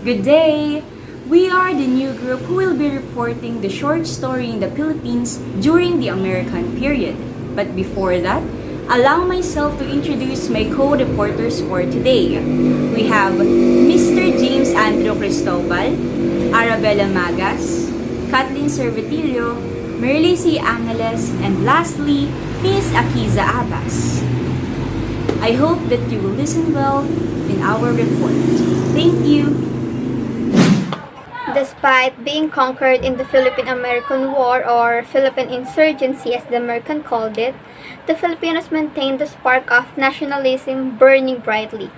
Good day! We are the new group who will be reporting the short story in the Philippines during the American period. But before that, allow myself to introduce my co-reporters for today. We have Mr. James Andrew Cristobal, Arabella Magas, Kathleen Cervetilio, Merly C. Angeles, and lastly, Miss Akiza Abbas. I hope that you will listen well in our report. Thank you! Despite being conquered in the Philippine-American War, or Philippine Insurgency as the American called it, the Filipinos maintained the spark of nationalism burning brightly.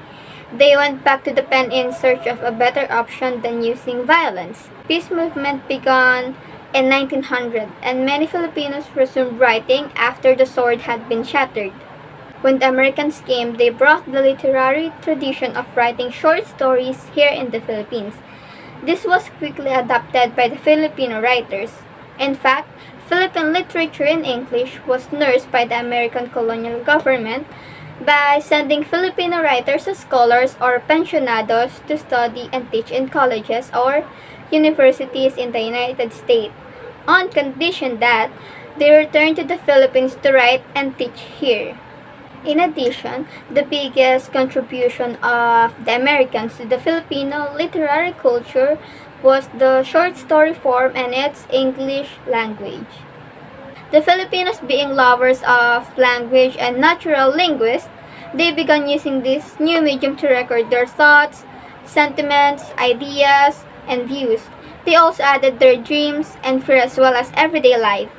They went back to the pen in search of a better option than using violence. Peace movement began in 1900, and many Filipinos resumed writing after the sword had been shattered. When the Americans came, they brought the literary tradition of writing short stories here in the Philippines. This was quickly adopted by the Filipino writers. In fact, Philippine literature in English was nursed by the American colonial government by sending Filipino writers as scholars or pensionados to study and teach in colleges or universities in the United States, on condition that they return to the Philippines to write and teach here. In addition, the biggest contribution of the Americans to the Filipino literary culture was the short story form and its English language. The Filipinos, being lovers of language and natural linguists, they began using this new medium to record their thoughts, sentiments, ideas, and views. They also added their dreams and fear as well as everyday life.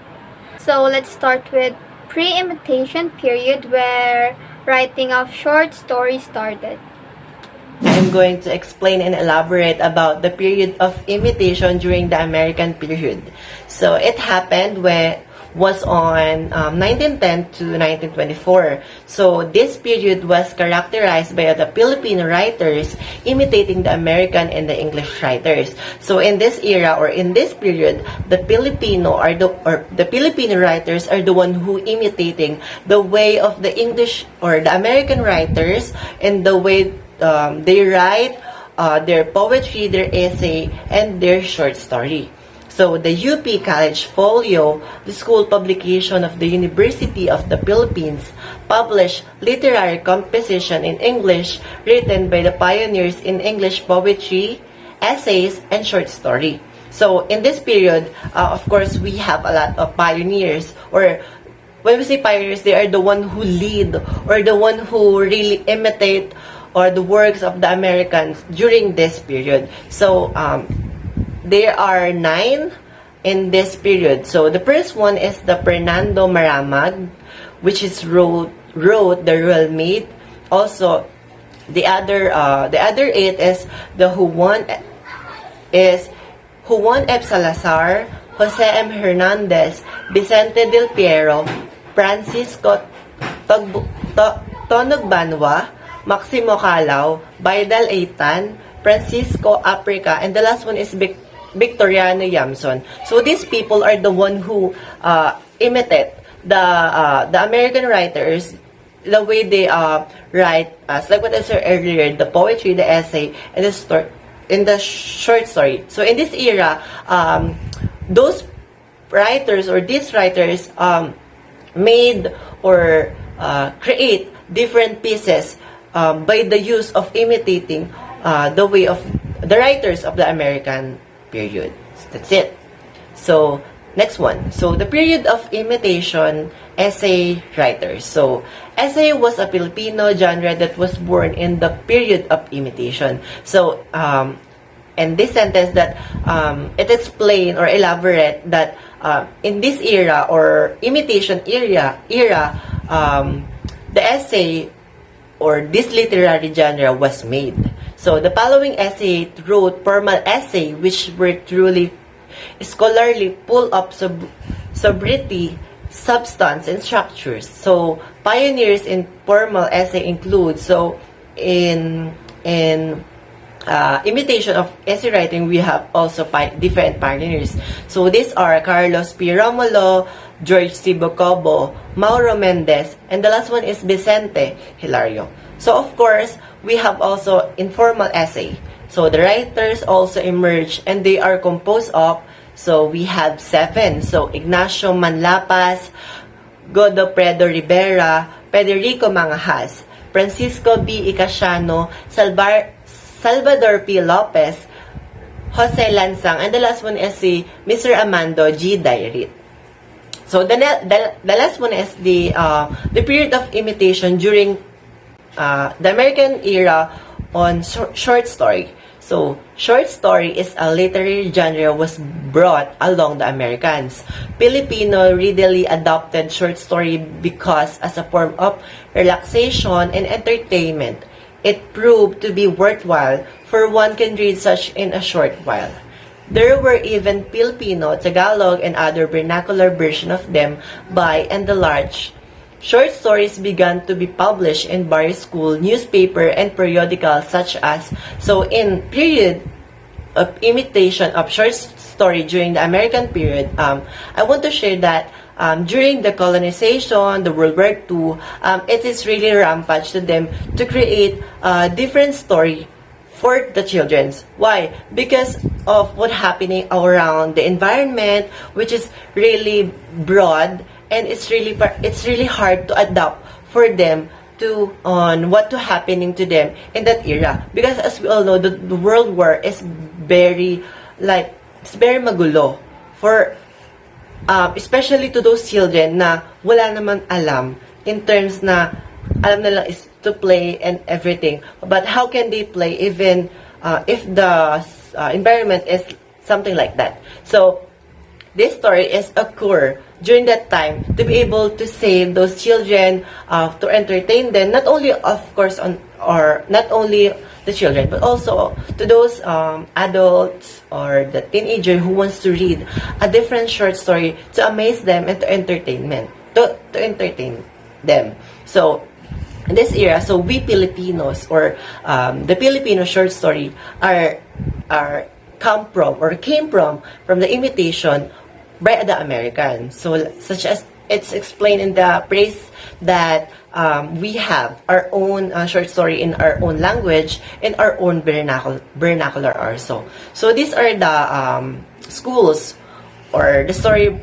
So let's start with pre-imitation period, where writing of short stories started. I'm going to explain and elaborate about the period of imitation during the American period. So it happened was on 1910 to 1924. So this period was characterized by the Filipino writers imitating the American and the English writers. So in this era or in this period, the Filipino writers are the one who imitating the way of the English or the American writers and the way they write their poetry, their essay, and their short story. So the UP College Folio, the school publication of the University of the Philippines, published literary composition in English written by the pioneers in English poetry, essays, and short story. So in this period, of course, we have a lot of pioneers, or when we say pioneers, they are the one who lead or the one who really imitate or the works of the Americans during this period. So there are 9 in this period. So the first one is the Fernando Maramag, which is wrote The Royal Maid. Also, the other 8 is the Juan F. Salazar, Jose M. Hernandez, Vicente del Piero, Francisco Tonog Banwa, Maximo Calao, Baidal Eitan, Francisco Africa, and the last one is Victoriano Yamson. So these people are the one who imitate the American writers, the way they write, like what I said earlier, the poetry, the essay, and the short story. So in this era, those writers or these writers made or create different pieces by the use of imitating the way of the writers of the American period. That's it. So next one. So the period of imitation essay writers. So essay was a Filipino genre that was born in the period of imitation. So and this sentence that it explain or elaborate that in this era or imitation era, the essay or this literary genre was made. So the following essay wrote formal essay which were truly scholarly, full of sobriety, substance, and structures. So pioneers in formal essay include, so in imitation of essay writing, we have also different pioneers. So these are Carlos P. Romulo, George C. Bocobo, Mauro Mendez, and the last one is Vicente Hilario. So of course, we have also informal essay. So the writers also emerged, and they are composed of, so we have 7. So Ignacio Manlapas, Godofredo Rivera, Federico Mangajas, Francisco B. Icasiano, Salvador P. Lopez, Jose Lansang, and the last one is si Mr. Amando G. Dairit. So the last one is the period of imitation during the American era on short story. So short story is a literary genre was brought along the Americans. Filipino readily adopted short story because as a form of relaxation and entertainment, it proved to be worthwhile for one can read such in a short while. There were even Filipino, Tagalog, and other vernacular version of them by and large. Short stories began to be published in various school, newspaper, and periodicals such as, so in period of imitation of short story during the American period, I want to share that during the colonization, the World War II, it is really rampant to them to create a different story for the children. Why? Because of what happening around the environment, which is really broad, and it's really hard to adapt for them to on what to happening to them in that era. Because as we all know, the World War is very it's very magulo for especially to those children na wala naman alam in terms na alam nila is to play and everything. But how can they play even if the environment is something like that? So this story is occur during that time to be able to save those children, to entertain them, not only of course not only the children, but also to those adults or the teenager who wants to read a different short story to amaze them and to entertain them. So in this era, so we Filipinos or the Filipino short story came from the imitation by the Americans. So such as it's explained in the praise that we have our own short story in our own language, in our own vernacular also. So these are the schools or the story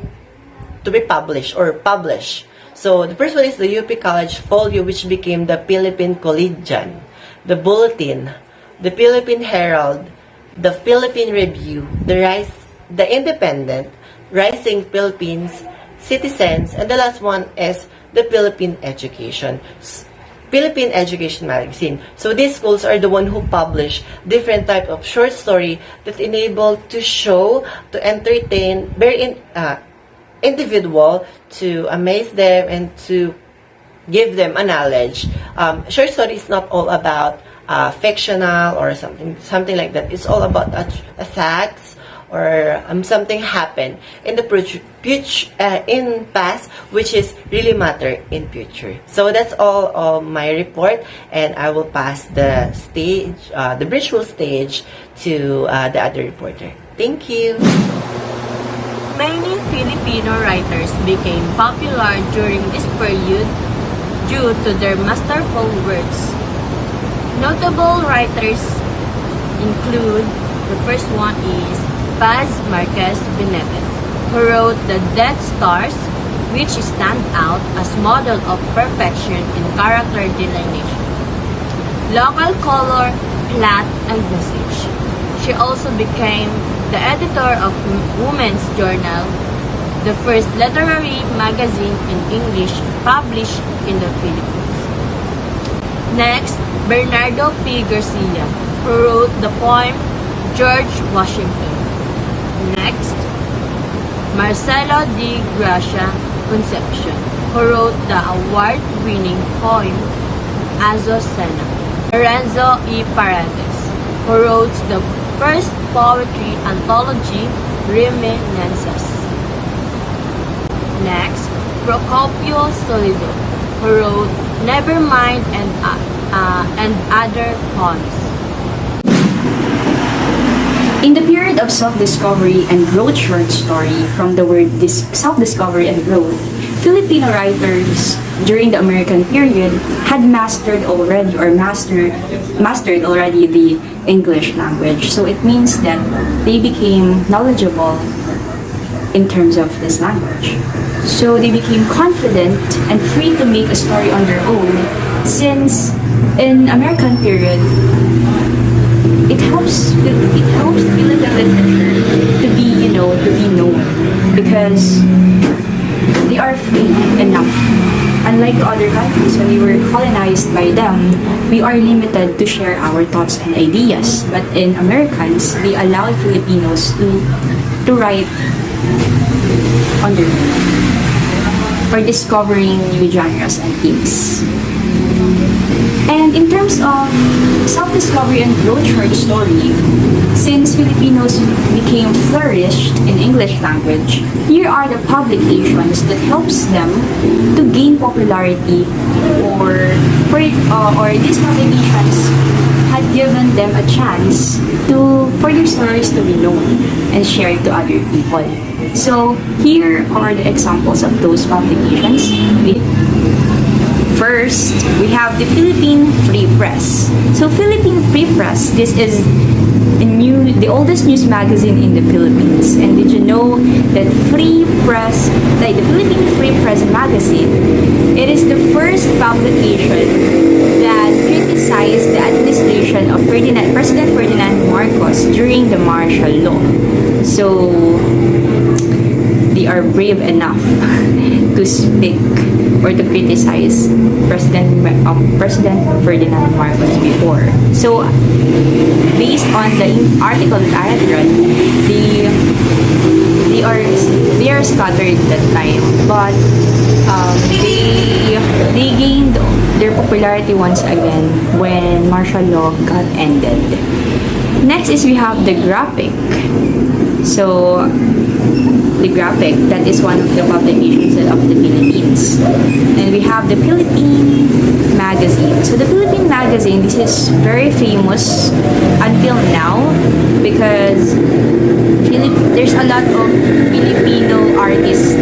to be published. So the first one is the UP College Folio, which became the Philippine Collegian, the Bulletin, the Philippine Herald, the Philippine Review, the Independent, Rising Philippines, Citizens, and the last one is the Philippine Education Magazine. So these schools are the one who publish different type of short story that enable to show, to entertain, very individual, to amaze them and to give them a knowledge. Short story is not all about fictional or something like that. It's all about a facts or something happened in the in past, which is really matter in future. So that's all of my report, and I will pass the stage, the virtual stage, to the other reporter. Thank you. Many Filipino writers became popular during this period due to their masterful works. Notable writers include, the first one is Paz Marquez Benitez, who wrote The Death Stars, which stand out as model of perfection in character delineation, local color, plot, and message. She also became the editor of Women's Journal, the first literary magazine in English published in the Philippines. Next, Bernardo P. Garcia, who wrote the poem George Washington. Next, Marcelo D. Gracia Concepcion, who wrote the award-winning poem Azucena. Lorenzo E. Paredes, who wrote the first poetry anthology Reminiscences. Next, Procopio Solido, who wrote Nevermind and other poems. In the period of self-discovery and growth short story, from the word self-discovery and growth, Filipino writers during the American period had mastered already the English language. So it means that they became knowledgeable in terms of this language. So they became confident and free to make a story on their own, since in American period it helps Philippine literature to be known, because they are free enough. Unlike other countries, when we were colonized by them, we are limited to share our thoughts and ideas. But in Americans, they allowed Filipinos to write on their own, for discovering new genres and themes. And in terms of self-discovery and growth short story, since Filipinos became flourished in English language, here are the publications that helps them to gain popularity, or these publications had given them a chance for their stories to be known and shared to other people. So here are the examples of those publications. First, we have the Philippine Free Press. So Philippine Free Press, this is the oldest news magazine in the Philippines. And did you know that the Philippine Free Press magazine, it is the first publication that criticized the administration of President Ferdinand Marcos during the martial law. So they are brave enough to speak or to criticize President Ferdinand Marcos before. So, based on the article that I had read, they are scattered that time, but they gained their popularity once again when martial law got ended. Next is we have the Graphic. So, the Graphic, that is one of the publications of the Philippines. And we have the Philippine Magazine. So the Philippine Magazine, this is very famous until now, because there's a lot of Filipino artists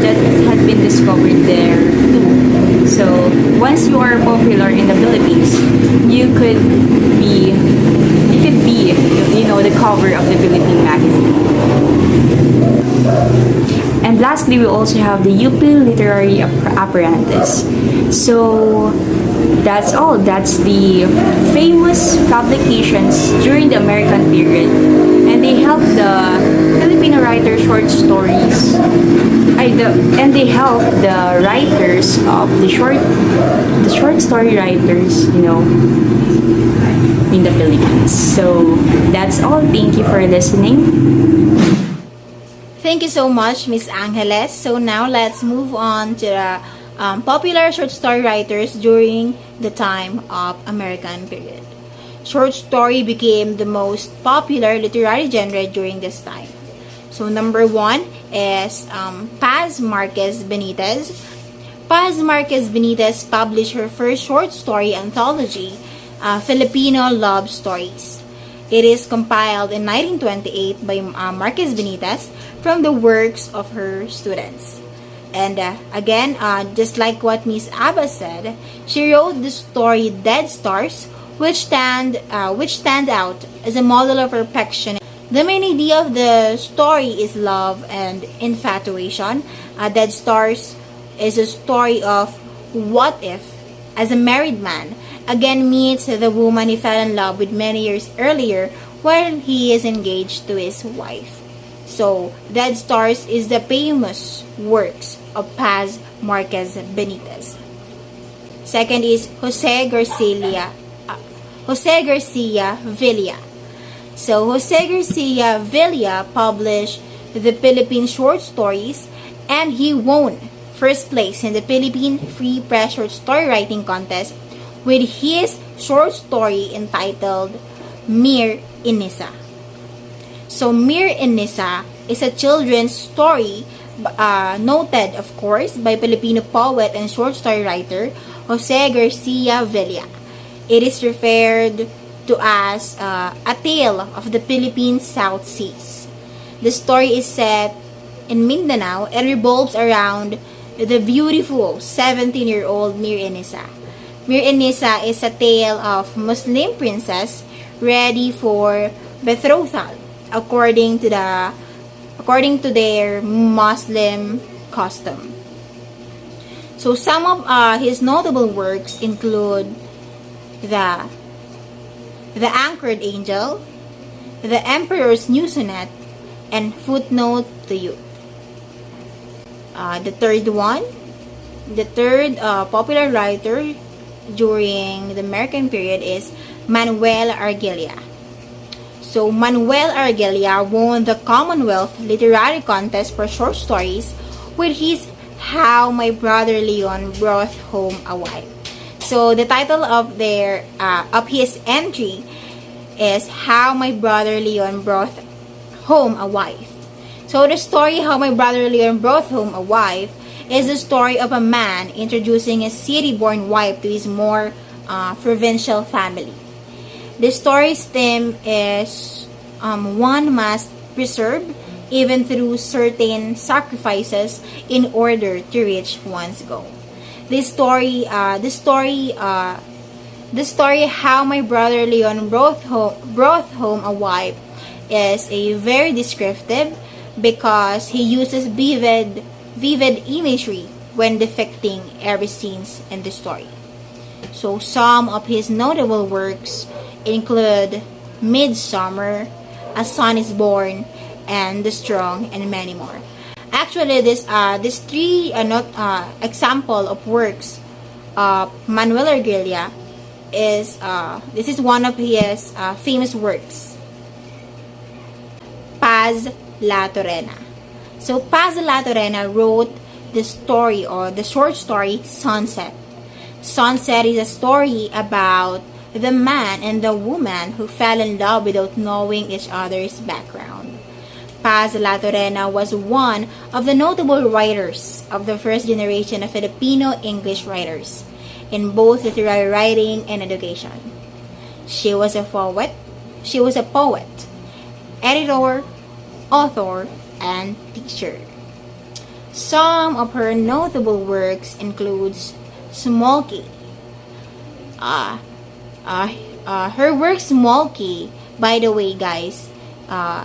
that had been discovered there too. So once you are popular in the Philippines, you could be the cover of the Philippine Magazine. And lastly, we also have the UP Literary Apprentice. So that's all. That's the famous publications during the American period, and they help the Filipino writer short stories. And they help the writers of the short story writers, in the Philippines. So that's all. Thank you for listening. Thank you so much, Miss Angeles. So now let's move on to the popular short story writers during the time of American period. Short story became the most popular literary genre during this time. So number one is Paz Marquez Benitez. Paz Marquez Benitez published her first short story anthology, Filipino Love Stories. It is compiled in 1928 by Marquez Benitez from the works of her students. And again, just like what Miss Abba said, she wrote the story Dead Stars, which stand out as a model of perfection. The main idea of the story is love and infatuation. Dead Stars is a story of what if, as a married man, again meets the woman he fell in love with many years earlier while he is engaged to his wife. So, Dead Stars is the famous works of Paz Marquez Benitez. Second is Jose Garcia Villa. So, Jose Garcia Villa published the Philippine short stories, and he won first place in the Philippine Free Press Short Story Writing Contest with his short story entitled Mir Inisa. So, Mir Inisa is a children's story noted, of course, by Filipino poet and short story writer Jose Garcia Villa. It is referred to as a tale of the Philippine South Seas. The story is set in Mindanao and revolves around the beautiful 17-year-old Mir Enisa. Mir Enisa is a tale of Muslim princess ready for betrothal according to their Muslim custom. So some of his notable works include the Anchored Angel, The Emperor's New Sonnet, and Footnote to Youth. The third popular writer during the American period is Manuel Argelia. So Manuel Argelia won the Commonwealth Literary Contest for short stories with his How My Brother Leon Brought Home a Wife. So the title of his entry is How My Brother Leon Brought Home a Wife. So the story How My Brother Leon Brought Home a Wife is the story of a man introducing his city-born wife to his more provincial family. The story's theme is one must preserve even through certain sacrifices in order to reach one's goal. The story How My Brother Leon Brought Home a Wife is a very descriptive because he uses vivid imagery when depicting every scene in the story. So some of his notable works include Midsummer, A Son is Born, and The Strong, and many more. Actually, these three example of works of Manuel Argelia is this is one of his famous works, Paz La Torena. So Paz La Torena wrote the story or the short story Sunset. Sunset is a story about the man and the woman who fell in love without knowing each other's background. Paz La Torena was one of the notable writers of the first generation of Filipino English writers in both literary writing and education. She was a poet, editor, author, and teacher. Some of her notable works includes Smokey. Her work Smokey, by the way, guys,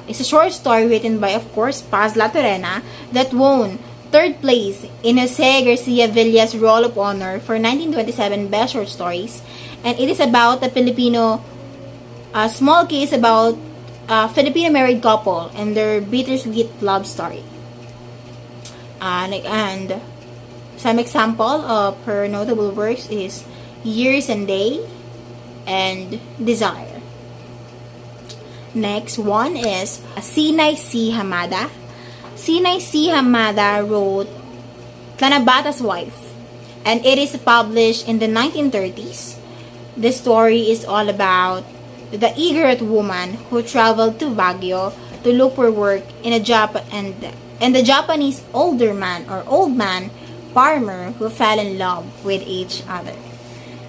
is a short story written by, of course, Paz La Torena that won third place in Jose Garcia Villa's Roll of Honor for 1927 Best Short Stories, and it is about a Filipino. Smokey is about a Filipino married couple and their bittersweet love story. And some example of her notable works is Years and Day and Desire. Next one is Sinay C. Hamada. Sinay C. Hamada wrote Tanabata's Wife, and it is published in the 1930s. The story is all about the eager woman who traveled to Baguio to look for work in a and the Japanese old man farmer who fell in love with each other.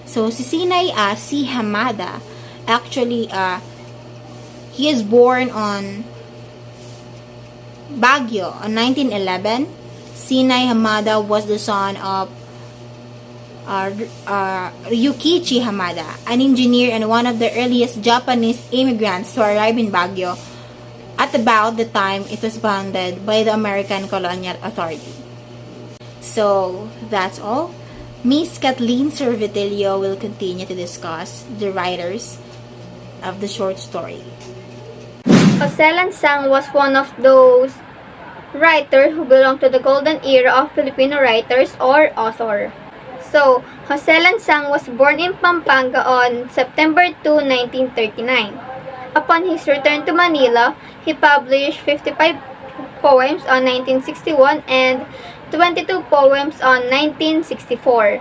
So si Sinay C. Hamada, actually he is born on Baguio in 1911. Sinay Hamada was the son of Ryukichi Hamada, an engineer and one of the earliest Japanese immigrants to arrive in Baguio at about the time it was founded by the American colonial authority. So that's all. Miss Kathleen Servitilio will continue to discuss the writers of the short story. Jose Lansang was one of those writers who belonged to the golden era of Filipino writers or author. So, Jose Lansang was born in Pampanga on September 2, 1939. Upon his return to Manila, he published 55 poems on 1961 and 22 poems on 1964.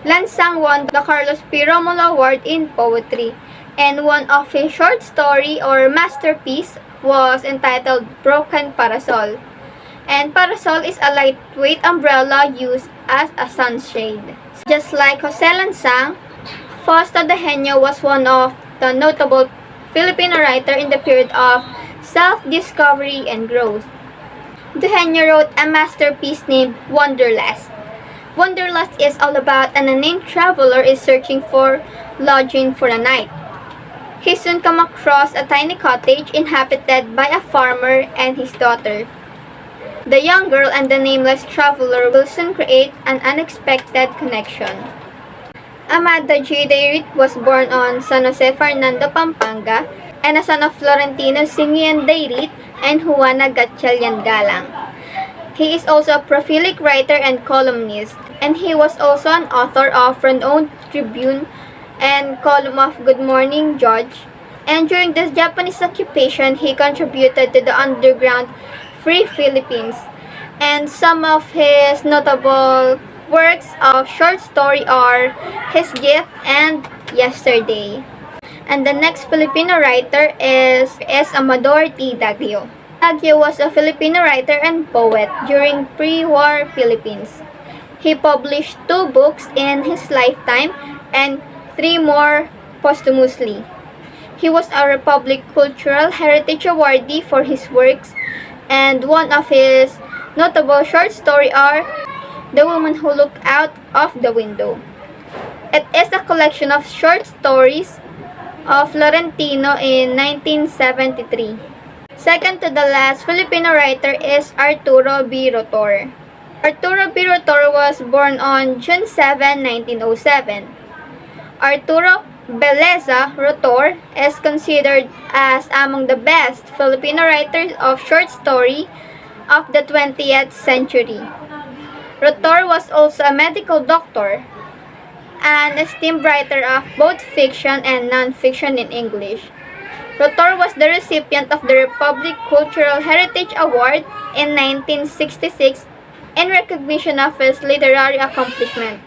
Lansang won the Carlos P. Romulo Award in Poetry, and one of his short story or masterpiece was entitled Broken Parasol. And parasol is a lightweight umbrella used as a sunshade. Just like Jose Lansang, Fausto de Genio was one of the notable Filipino writers in the period of self-discovery and growth. Duhenio wrote a masterpiece named Wanderlust. Wanderlust is all about an unnamed traveler is searching for lodging for a night. He soon come across a tiny cottage inhabited by a farmer and his daughter. The young girl and the nameless traveler will soon create an unexpected connection. Amada G. Deirit was born on San Jose, Fernando, Pampanga, and a son of Florentino Simian Deirit and Juana Gatchalian Galang. He is also a prolific writer and columnist, and he was also an author of renowned Tribune and column of Good Morning Judge. And during this Japanese occupation, he contributed to the underground Free Philippines, and some of his notable works of short story are His Gift and Yesterday. And the next Filipino writer is Amador T. Daguio. Daguio was a Filipino writer and poet during pre-war Philippines. He published 2 books in his lifetime and 3 more posthumously. He was a Republic Cultural Heritage Awardee for his works, and one of his notable short stories are The Woman Who Looked Out of the Window. It is a collection of short stories of Florentino in 1973. Second to the last Filipino writer is Arturo B. Rotor. Arturo B. Rotor was born on June 7, 1907. Arturo Beleza Rotor is considered as among the best Filipino writers of short story of the 20th century. Rotor was also a medical doctor, an esteemed writer of both fiction and non-fiction in English. Rotor was the recipient of the Republic Cultural Heritage Award in 1966 in recognition of his literary accomplishment.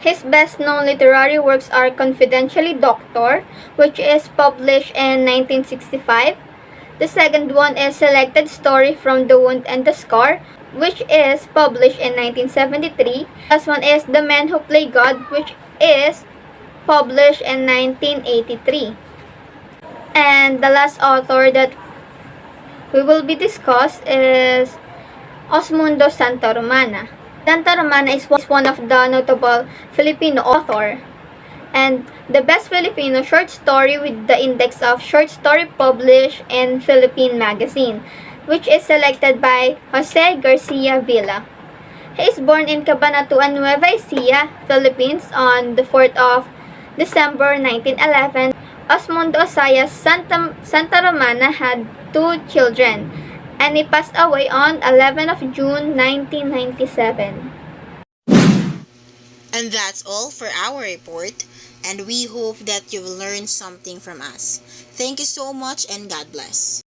His best-known literary works are Confidentially Doctor, which is published in 1965. The second one is Selected Story from the Wound and the Scar, which is published in 1973. Last one is The Men Who Play God, which is published in 1983. And the last author that we will be discussed is Osmundo Santa Romana. Santa Romana is one of the notable Filipino author, and the best Filipino short story with the index of short story published in Philippine Magazine, which is selected by Jose Garcia Villa. He is born in Cabanatuan, Nueva Ecija, Philippines on the 4th of December 1911. Osmundo Osayas Santa Romana had 2 children, and he passed away on 11 of June 1997. And that's all for our report, and we hope that you've learned something from us. Thank you so much, and God bless.